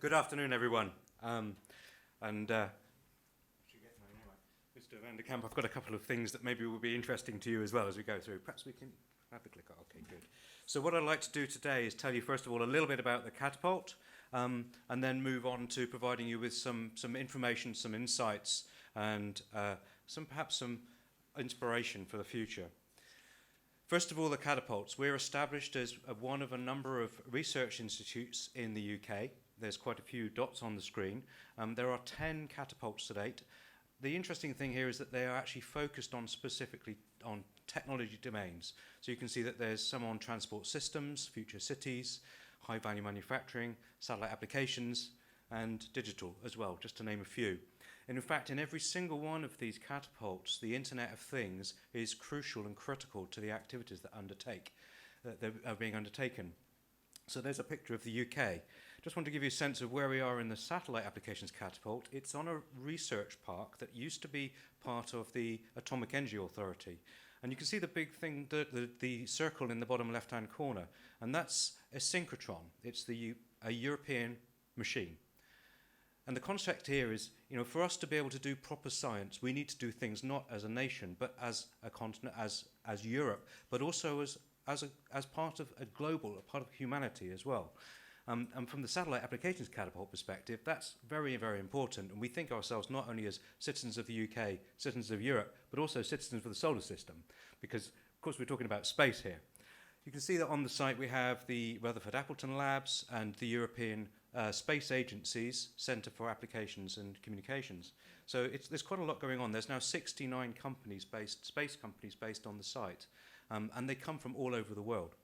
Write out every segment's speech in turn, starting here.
Good afternoon, everyone. Mr. Van der Kamp, I've got a couple of things that maybe will be interesting to you as well as we go through. Perhaps we can have the clicker. Okay, good. So what I'd like to do today is tell you, first of all, a little bit about the catapult, and then move on to providing you with some information, some insights, and perhaps some inspiration for the future. First of all, the catapults. We're established as one of a number of research institutes in the UK. There's quite a few dots on the screen. There are 10 catapults to date. The interesting thing here is that they are actually focused on specifically on technology domains. So you can see that there's some on transport systems, future cities, high-value manufacturing, satellite applications, and digital as well, just to name a few. And in fact, in every single one of these catapults, the Internet of Things is crucial and critical to the activities that are being undertaken. So there's a picture of the UK. Just want to give you a sense of where we are in the satellite applications catapult. It's on a research park that used to be part of the Atomic Energy Authority. And you can see the big thing, the circle in the bottom left-hand corner, and that's a synchrotron. It's a European machine. And the concept here is, for us to be able to do proper science, we need to do things not as a nation, but as a continent, as Europe, but also as part of a global, a part of humanity as well. And from the satellite applications catapult perspective, that's very, very important. And we think ourselves not only as citizens of the UK, citizens of Europe, but also citizens of the solar system, because, of course, we're talking about space here. You can see that on the site we have the Rutherford Appleton Labs and the European Space Agency's Centre for Applications and Communications. So there's quite a lot going on. There's now 69 space companies based on the site, and they come from all over the world.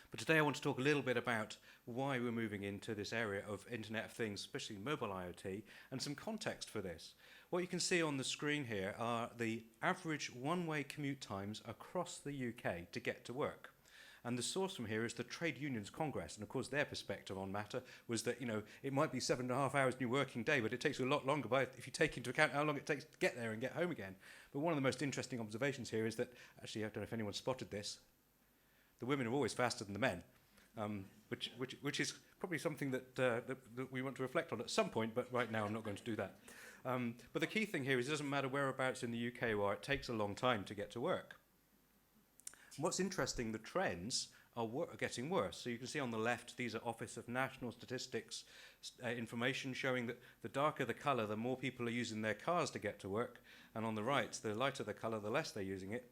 But today I want to talk a little bit about why we're moving into this area of Internet of Things, especially mobile IoT, and some context for this. What you can see on the screen here are the average one-way commute times across the UK to get to work. And the source from here is the Trade Unions Congress. And of course, their perspective on matter was that, it might be 7.5 hours in your working day, but it takes a lot longer if you take into account how long it takes to get there and get home again. But one of the most interesting observations here is that, actually, I don't know if anyone spotted this, the women are always faster than the men, which is probably something that we want to reflect on at some point, but right now I'm not going to do that. But the key thing here is it doesn't matter whereabouts in the UK you are, it takes a long time to get to work. And what's interesting, the trends are getting worse. So you can see on the left, these are Office of National Statistics information showing that the darker the colour, the more people are using their cars to get to work, and on the right, the lighter the colour, the less they're using it.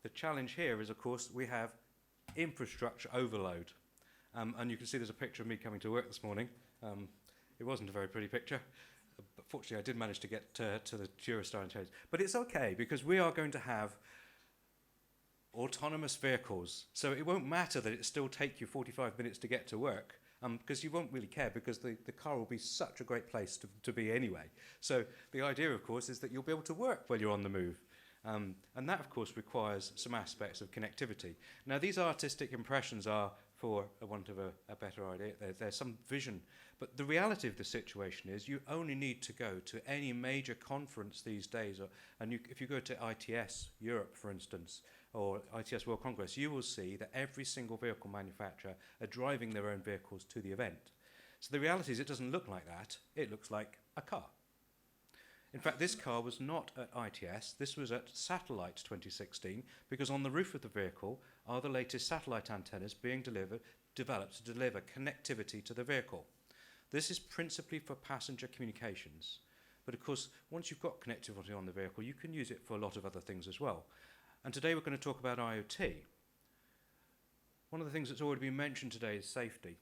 The challenge here is, of course, we have infrastructure overload. And you can see there's a picture of me coming to work this morning. It wasn't a very pretty picture. But fortunately, I did manage to get to the Eurostar and change. But it's okay, because we are going to have autonomous vehicles. So it won't matter that it still take you 45 minutes to get to work, because you won't really care, because the car will be such a great place to be anyway. So the idea, of course, is that you'll be able to work while you're on the move. And that, of course, requires some aspects of connectivity. Now, these artistic impressions are, for want of a better idea, there's some vision. But the reality of the situation is you only need to go to any major conference these days. If you go to ITS Europe, for instance, or ITS World Congress, you will see that every single vehicle manufacturer are driving their own vehicles to the event. So the reality is it doesn't look like that. It looks like a car. In fact, this car was not at ITS, this was at Satellite 2016, because on the roof of the vehicle are the latest satellite antennas being developed to deliver connectivity to the vehicle. This is principally for passenger communications. But of course, once you've got connectivity on the vehicle, you can use it for a lot of other things as well. And today we're going to talk about IoT. One of the things that's already been mentioned today is safety.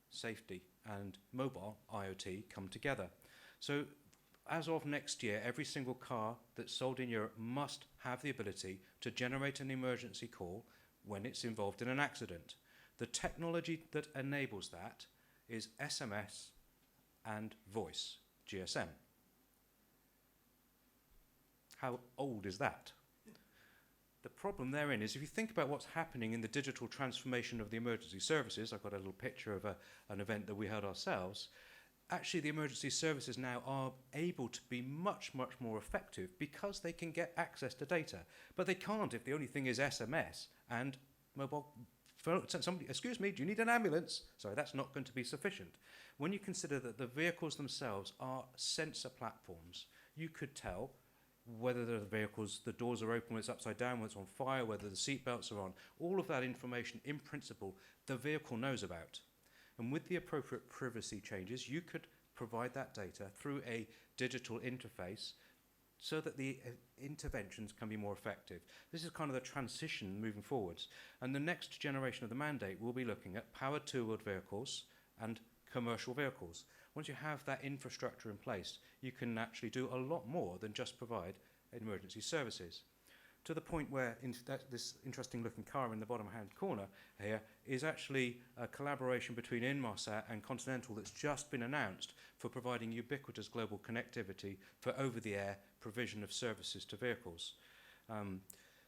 Safety and mobile IoT come together. So as of next year, every single car that's sold in Europe must have the ability to generate an emergency call when it's involved in an accident. The technology that enables that is SMS and voice, GSM. How old is that? The problem therein is if you think about what's happening in the digital transformation of the emergency services, I've got a little picture of an event that we held ourselves. Actually, the emergency services now are able to be much, much more effective because they can get access to data. But they can't if the only thing is SMS and mobile somebody, excuse me, do you need an ambulance? Sorry, that's not going to be sufficient. When you consider that the vehicles themselves are sensor platforms, you could tell whether the vehicles, the doors are open, whether it's upside down, whether it's on fire, whether the seat belts are on. All of that information, in principle, the vehicle knows about. And with the appropriate privacy changes, you could provide that data through a digital interface so that the interventions can be more effective. This is kind of the transition moving forwards. And the next generation of the mandate will be looking at powered two-wheeled vehicles and commercial vehicles. Once you have that infrastructure in place, you can actually do a lot more than just provide emergency services. To the point where this interesting looking car in the bottom hand corner here is actually a collaboration between Inmarsat and Continental that's just been announced for providing ubiquitous global connectivity for over-the-air provision of services to vehicles.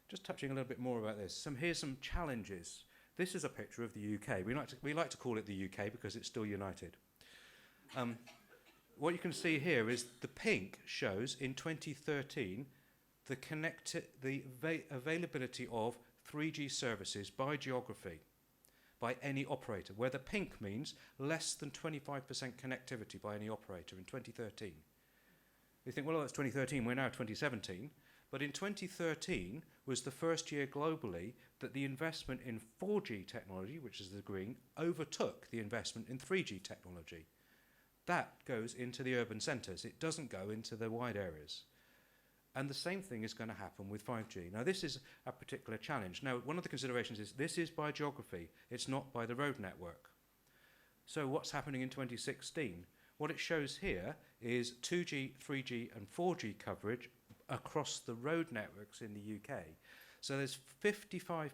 Just touching a little bit more about this. Here's some challenges. This is a picture of the UK. We like to call it the UK because it's still united. What you can see here is the pink shows in 2013 the availability of 3G services by geography, by any operator, where the pink means less than 25% connectivity by any operator in 2013. You think, well, that's 2013, we're now 2017, but in 2013 was the first year globally that the investment in 4G technology, which is the green, overtook the investment in 3G technology. That goes into the urban centres. It doesn't go into the wide areas. And the same thing is going to happen with 5G. Now, this is a particular challenge. Now, one of the considerations is this is by geography. It's not by the road network. So what's happening in 2016? What it shows here is 2G, 3G, and 4G coverage across the road networks in the UK. So there's 55%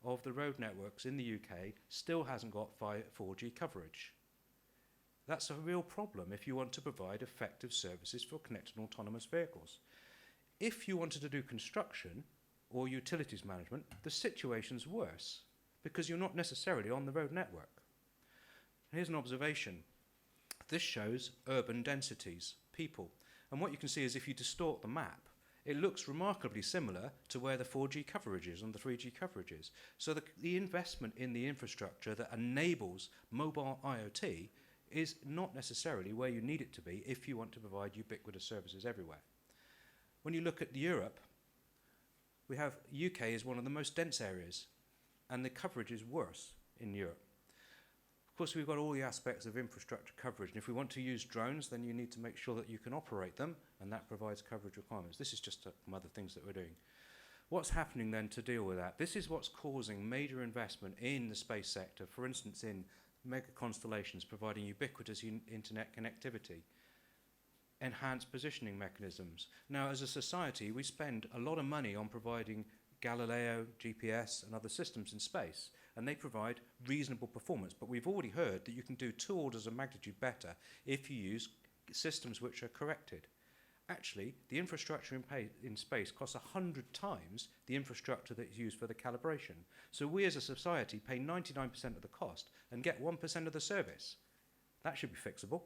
of the road networks in the UK still hasn't got 4G coverage. That's a real problem if you want to provide effective services for connected and autonomous vehicles. If you wanted to do construction or utilities management, the situation's worse because you're not necessarily on the road network. Here's an observation. This shows urban densities, people. And what you can see is if you distort the map, it looks remarkably similar to where the 4G coverage is and the 3G coverage is. So the investment in the infrastructure that enables mobile IoT is not necessarily where you need it to be if you want to provide ubiquitous services everywhere. When you look at Europe, we have UK is one of the most dense areas, and the coverage is worse in Europe. Of course, we've got all the aspects of infrastructure coverage, and if we want to use drones, then you need to make sure that you can operate them, and that provides coverage requirements. This is just some other things that we're doing. What's happening then to deal with that? This is what's causing major investment in the space sector, for instance, in mega constellations providing ubiquitous internet connectivity, enhanced positioning mechanisms. Now, as a society, we spend a lot of money on providing Galileo, GPS, and other systems in space, and they provide reasonable performance. But we've already heard that you can do 2 orders of magnitude better if you use systems which are corrected. Actually, the infrastructure in space costs 100 times the infrastructure that is used for the calibration. So we as a society pay 99% of the cost and get 1% of the service. That should be fixable.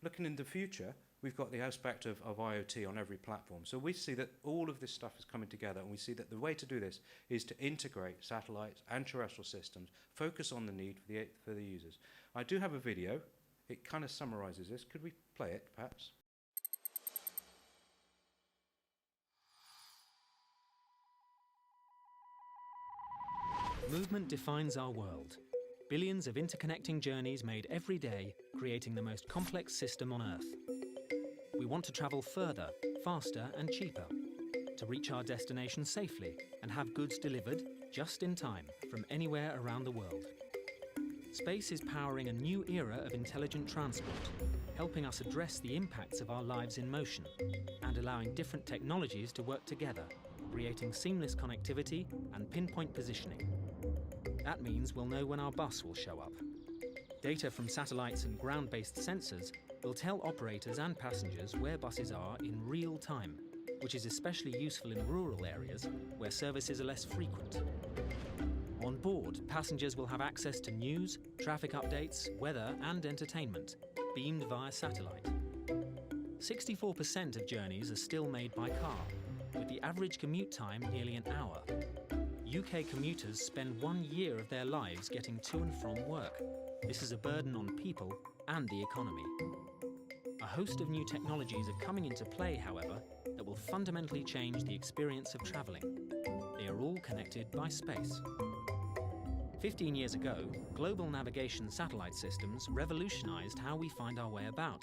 Looking in the future, we've got the aspect of IoT on every platform. So we see that all of this stuff is coming together, and we see that the way to do this is to integrate satellites and terrestrial systems, focus on the need for the users. I do have a video. It kind of summarizes this. Could we play it, perhaps? Movement defines our world. Billions of interconnecting journeys made every day, creating the most complex system on Earth. We want to travel further, faster and cheaper, to reach our destination safely and have goods delivered just in time from anywhere around the world. Space is powering a new era of intelligent transport, helping us address the impacts of our lives in motion and allowing different technologies to work together, creating seamless connectivity and pinpoint positioning. That means we'll know when our bus will show up. Data from satellites and ground-based sensors will tell operators and passengers where buses are in real time, which is especially useful in rural areas where services are less frequent. On board, passengers will have access to news, traffic updates, weather and entertainment, beamed via satellite. 64% of journeys are still made by car, with the average commute time nearly an hour. UK commuters spend 1 year of their lives getting to and from work. This is a burden on people and the economy. A host of new technologies are coming into play, however, that will fundamentally change the experience of travelling. They are all connected by space. 15 years ago, global navigation satellite systems revolutionized how we find our way about.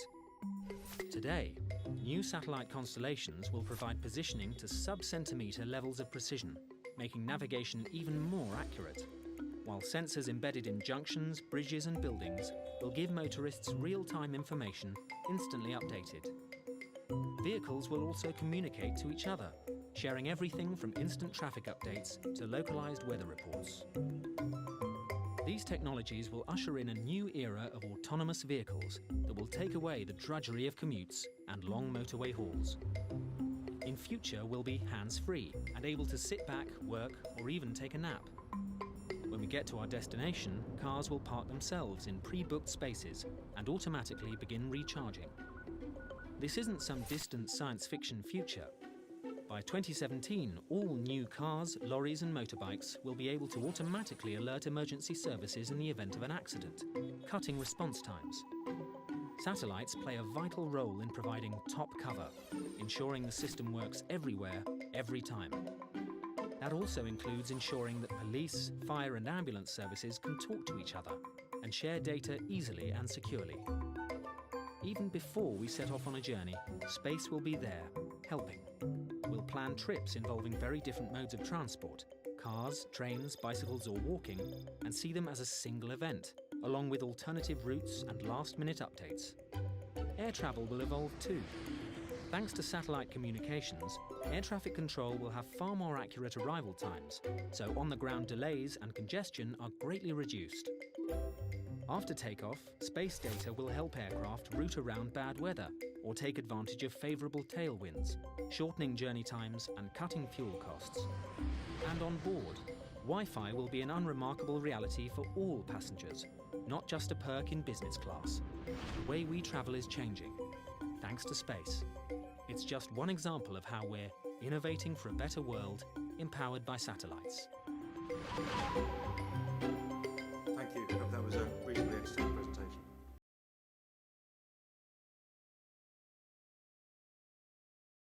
Today, new satellite constellations will provide positioning to sub-centimetre levels of precision, making navigation even more accurate, while sensors embedded in junctions, bridges and buildings will give motorists real-time information instantly updated. Vehicles will also communicate to each other, sharing everything from instant traffic updates to localised weather reports. These technologies will usher in a new era of autonomous vehicles that will take away the drudgery of commutes and long motorway hauls. In future, we'll be hands-free and able to sit back, work, or even take a nap. When we get to our destination, cars will park themselves in pre-booked spaces and automatically begin recharging. This isn't some distant science fiction future. By 2017, all new cars, lorries and motorbikes will be able to automatically alert emergency services in the event of an accident, cutting response times. Satellites play a vital role in providing top cover, ensuring the system works everywhere, every time. That also includes ensuring that police, fire and ambulance services can talk to each other and share data easily and securely. Even before we set off on a journey, space will be there, helping. We'll plan trips involving very different modes of transport, cars, trains, bicycles or walking, and see them as a single event, along with alternative routes and last-minute updates. Air travel will evolve too. Thanks to satellite communications, air traffic control will have far more accurate arrival times, so on-the-ground delays and congestion are greatly reduced. After takeoff, space data will help aircraft route around bad weather or take advantage of favourable tailwinds, shortening journey times and cutting fuel costs. And on board, Wi-Fi will be an unremarkable reality for all passengers, not just a perk in business class. The way we travel is changing, thanks to space. It's just one example of how we're innovating for a better world, empowered by satellites. Thank you. That was a reasonably entertaining presentation.